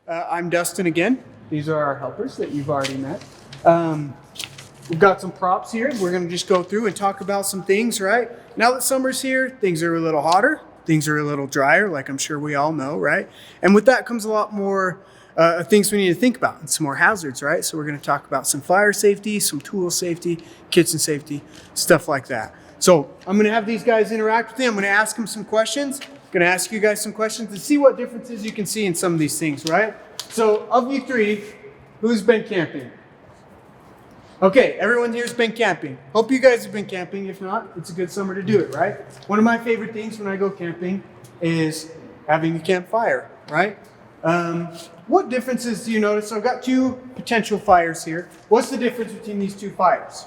I'm Dustin again. These are our helpers that you've already met. We've got some props here. We're going to just go through and talk about some things, right? Now that summer's here, things are a little hotter. Things are a little drier, like I'm sure we all know, right? And with that comes a lot more things we need to think about and some more hazards, right? So we're going to talk about some fire safety, some tool safety, kitchen safety, stuff like that. So I'm going to have these guys interact with them. I'm going to ask them some questions. I'm going to ask you guys some questions to see what differences you can see in some of these things, right? So of you three, who's been camping? Okay, everyone here's been camping. Hope you guys have been camping. If not, it's a good summer to do it, right? One of my favorite things when I go camping is having a campfire, right? What differences do you notice? So I've got two potential fires here. What's the difference between these two fires?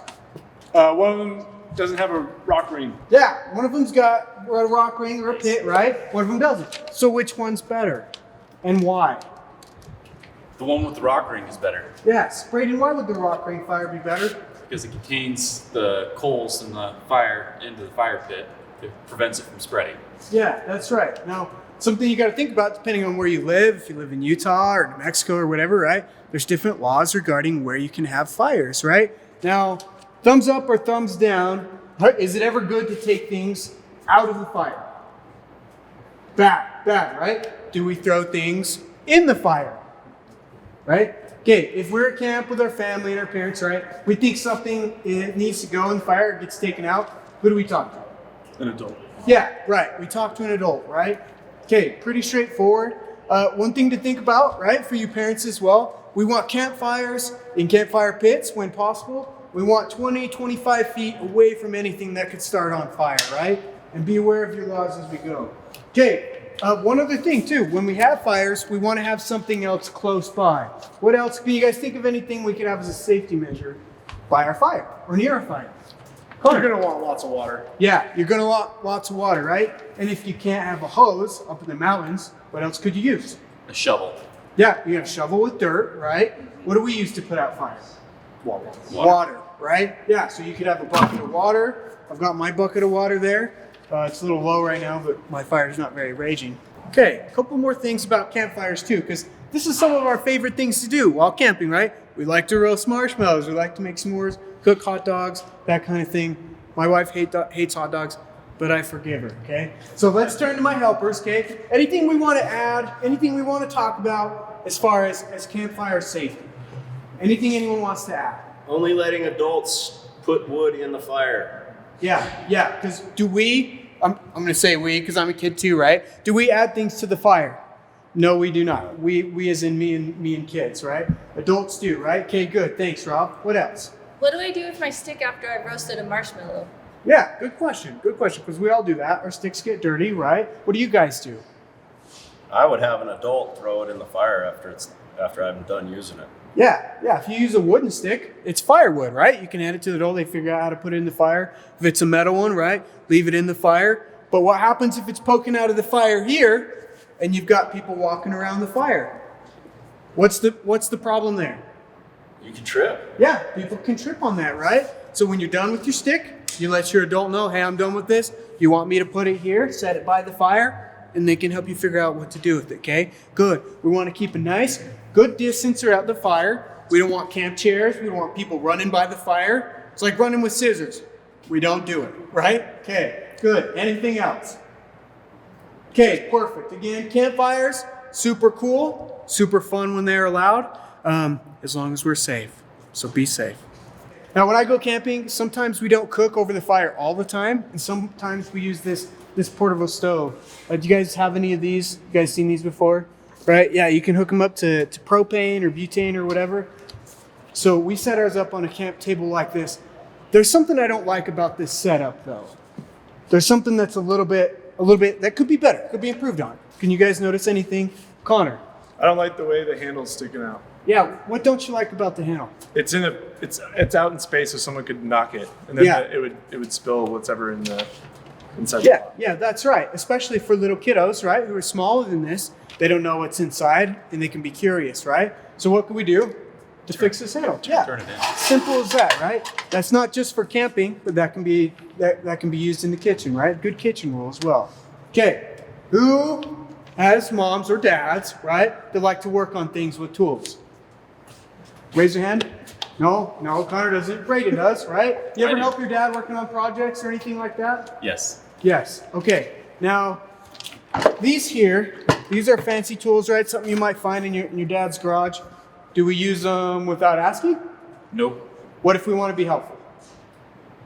One of them doesn't have a rock ring. Yeah, one of them's got a rock ring or a pit, right? One of them doesn't. So which one's better and why? The one with the rock ring is better. Yes. Braden, why would the rock ring fire be better? Because it contains the coals and the fire into the fire pit. It prevents it from spreading. Yeah, that's right. Now, something you got to think about depending on where you live, if you live in Utah or New Mexico or whatever, right? There's different laws regarding where you can have fires, right? Now, thumbs up or thumbs down, is it ever good to take things out of the fire? Bad, right? Do we throw things in the fire? Right? Okay, if we're at camp with our family and our parents, right, we think something needs to go in the fire, it gets taken out, who do we talk to? An adult. Yeah, right. We talk to an adult, right? Okay, pretty straightforward. One thing to think about, right, for you parents as well, we want campfires in campfire pits when possible. We want 20, 25 feet away from anything that could start on fire, right? And be aware of your laws as we go. Okay. One other thing too, when we have fires, we want to have something else close by. What else? Can you guys think of anything we could have as a safety measure by our fire or near our fire? You're going to want lots of water. Yeah, you're going to want lots of water, right? And if you can't have a hose up in the mountains, what else could you use? A shovel. Yeah, you have a shovel with dirt, right? What do we use to put out fires? Water. Right? Yeah, so you could have a bucket of water. I've got my bucket of water there. It's a little low right now, but my fire's not very raging. Okay, a couple more things about campfires too, because this is some of our favorite things to do while camping, right? We like to roast marshmallows, we like to make s'mores, cook hot dogs, that kind of thing. My wife hates hot dogs, but I forgive her, okay? So let's turn to my helpers, okay? Anything we want to add, anything we want to talk about as far as campfire safety? Anything anyone wants to add? Only letting adults put wood in the fire. Yeah, because I'm going to say we, because I'm a kid too, right? Do we add things to the fire? No, we do not. We as in me and kids, right? Adults do, right? Okay, good. Thanks, Rob. What else? What do I do with my stick after I've roasted a marshmallow? Yeah, good question, because we all do that. Our sticks get dirty, right? What do you guys do? I would have an adult throw it in the fire after I'm done using it. Yeah. If you use a wooden stick, it's firewood, right? You can add it to the adult. They figure out how to put it in the fire. If it's a metal one, right? Leave it in the fire. But what happens if it's poking out of the fire here and you've got people walking around the fire? What's the problem there? You can trip. Yeah, people can trip on that, right? So when you're done with your stick, you let your adult know, hey, I'm done with this. You want me to put it here, set it by the fire, and they can help you figure out what to do with it, okay? Good. We want to keep a nice, good distance around the fire. We don't want camp chairs. We don't want people running by the fire. It's like running with scissors. We don't do it, right? Okay, good. Anything else? Okay, perfect. Again, campfires, super cool, super fun when they're allowed, as long as we're safe. So be safe. Now, when I go camping, sometimes we don't cook over the fire all the time, and sometimes we use this portable stove. Do you guys have any of these? You guys seen these before? Right? Yeah, you can hook them up to propane or butane or whatever. So we set ours up on a camp table like this. There's something I don't like about this setup, though. There's something that's a little bit that could be better, could be improved on. Can you guys notice anything? Connor? I don't like the way the handle's sticking out. Yeah, what don't you like about the handle? It's out in space, so someone could knock it, and then it would spill whatever in the inside. Yeah, that's right. Especially for little kiddos, right, who are smaller than this. They don't know what's inside, and they can be curious, right? So what can we do to fix this handle? Turn it in. Simple as that, right? That's not just for camping, but that can be used in the kitchen, right? Good kitchen rule as well. Okay, who has moms or dads, right, that like to work on things with tools? Raise your hand. No, Connor doesn't. Braden does, right? You ever help your dad working on projects or anything like that? Yes. Yes. Okay. Now, these are fancy tools, right? Something you might find in your dad's garage. Do we use them without asking? Nope. What if we want to be helpful?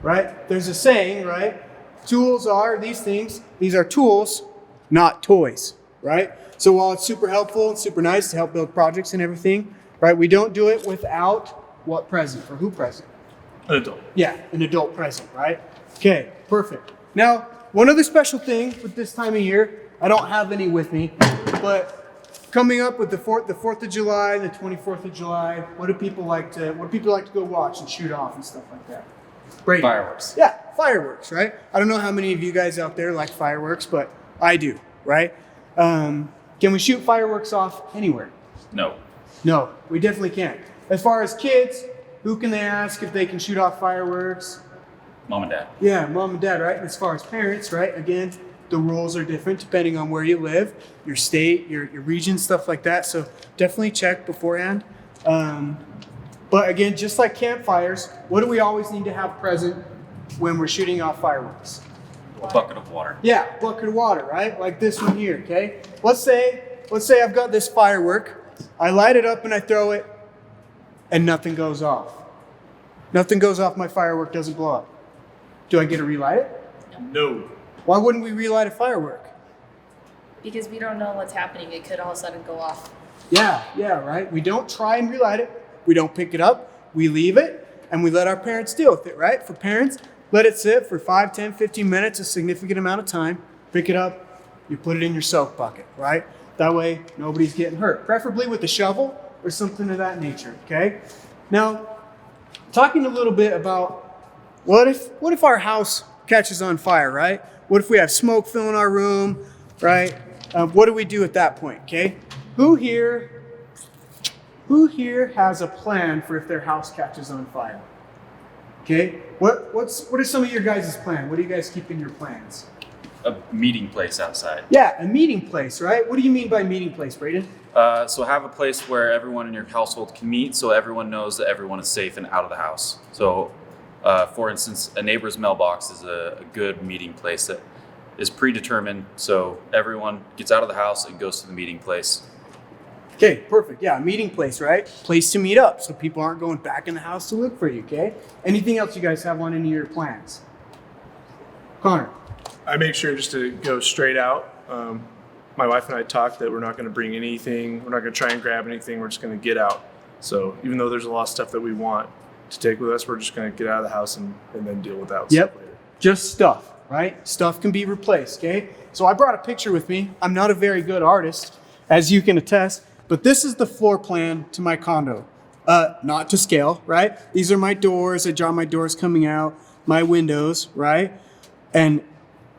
Right? There's a saying, right? Tools are these things. These are tools, not toys, right? So while it's super helpful and super nice to help build projects and everything, right? We don't do it without what present or who present? An adult. Yeah, an adult present, right? Okay, perfect. Now, one other special thing with this time of year, I don't have any with me, but coming up with the 4th of July, the 24th of July, what do people like to go watch and shoot off and stuff like that? Brady. Fireworks. Yeah, fireworks, right? I don't know how many of you guys out there like fireworks, but I do, right? Can we shoot fireworks off anywhere? No. No, we definitely can't. As far as kids, who can they ask if they can shoot off fireworks? Mom and dad. Yeah, mom and dad, right? As far as parents, right? Again, the rules are different depending on where you live, your state, your region, stuff like that. So definitely check beforehand. But again, just like campfires, what do we always need to have present when we're shooting off fireworks? A bucket of water. Yeah, bucket of water, right? Like this one here, okay? Let's say I've got this firework. I light it up and I throw it and nothing goes off. Nothing goes off, my firework doesn't blow up. Do I get to relight it? No. Why wouldn't we relight a firework? Because we don't know what's happening. It could all of a sudden go off. Yeah, right? We don't try and relight it. We don't pick it up. We leave it and we let our parents deal with it, right? For parents, let it sit for 5, 10, 15 minutes, a significant amount of time. Pick it up, you put it in your soak bucket, right? That way, nobody's getting hurt. Preferably with a shovel or something of that nature, okay? Now, talking a little bit about what if our house catches on fire, right? What if we have smoke filling our room, right? What do we do at that point, okay? Who here has a plan for if their house catches on fire? Okay, what are some of your guys' plan? What do you guys keep in your plans? A meeting place outside. Yeah, a meeting place, right? What do you mean by meeting place, Braden? So have a place where everyone in your household can meet, so everyone knows that everyone is safe and out of the house. So, for instance, a neighbor's mailbox is a good meeting place that is predetermined, so everyone gets out of the house and goes to the meeting place. Okay, perfect. Yeah, meeting place, right? Place to meet up, so people aren't going back in the house to look for you, okay? Anything else you guys have on any of your plans? Connor? I make sure just to go straight out. My wife and I talked that we're not going to bring anything. We're not going to try and grab anything. We're just going to get out. So even though there's a lot of stuff that we want to take with us, we're just going to get out of the house and then deal with that stuff later. Just stuff, right? Stuff can be replaced, okay? So I brought a picture with me. I'm not a very good artist, as you can attest, but this is the floor plan to my condo. Not to scale, right? These are my doors. I draw my doors coming out, my windows, right? And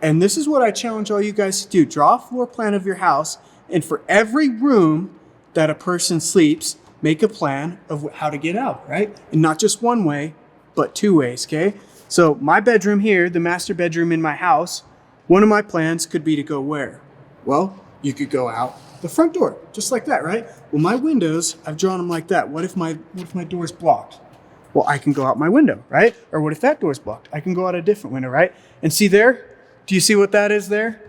this is what I challenge all you guys to do. Draw a floor plan of your house, and for every room that a person sleeps, make a plan of how to get out, right? And not just one way, but two ways, okay? So my bedroom here, the master bedroom in my house, one of my plans could be to go where? Well, you could go out the front door, just like that, right? Well, my windows, I've drawn them like that. What if my door's blocked? Well, I can go out my window, right? Or what if that door's blocked? I can go out a different window, right? And see there? Do you see what that is there?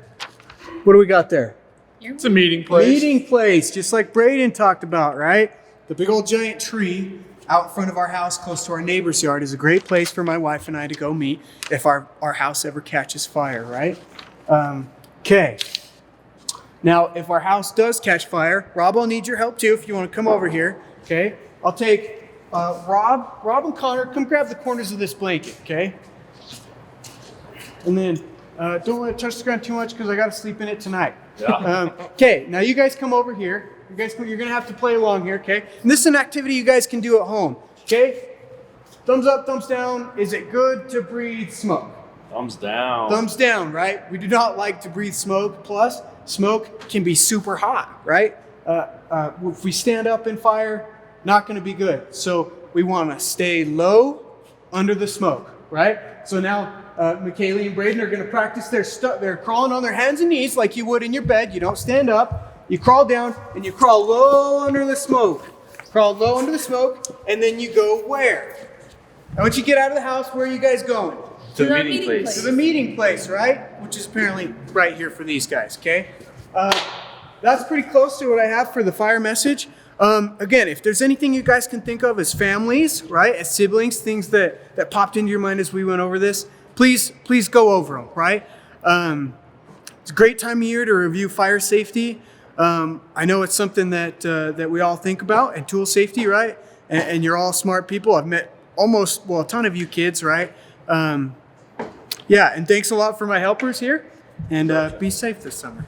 What do we got there? It's a meeting place. Meeting place, just like Braden talked about, right? The big old giant tree out in front of our house close to our neighbor's yard is a great place for my wife and I to go meet if our house ever catches fire, right? Okay. Now, if our house does catch fire, Rob, I'll need your help too if you want to come over here, okay? I'll take Rob and Connor, come grab the corners of this blanket, okay? And then don't let it touch the ground too much because I got to sleep in it tonight. Yeah. Okay, now you guys come over here. You're going to have to play along here, okay? And this is an activity you guys can do at home, okay? Thumbs up, thumbs down. Is it good to breathe smoke? Thumbs down. Thumbs down, right? We do not like to breathe smoke. Plus, smoke can be super hot, right? If we stand up in fire, not going to be good. So we want to stay low under the smoke, right? So now McKaylee and Braden are going to practice they're crawling on their hands and knees like you would in your bed. You don't stand up. You crawl down and you crawl low under the smoke. Crawl low under the smoke, and then you go where? And once you get out of the house, where are you guys going? To the meeting place. To the meeting place, right? Which is apparently right here for these guys, okay? That's pretty close to what I have for the fire message. Again, if there's anything you guys can think of as families, right, as siblings, things that popped into your mind as we went over this, please go over them, right? It's a great time of year to review fire safety. I know it's something that we all think about, and tool safety, right? And you're all smart people. I've met a ton of you kids, right? Yeah, and thanks a lot for my helpers here, and be safe this summer.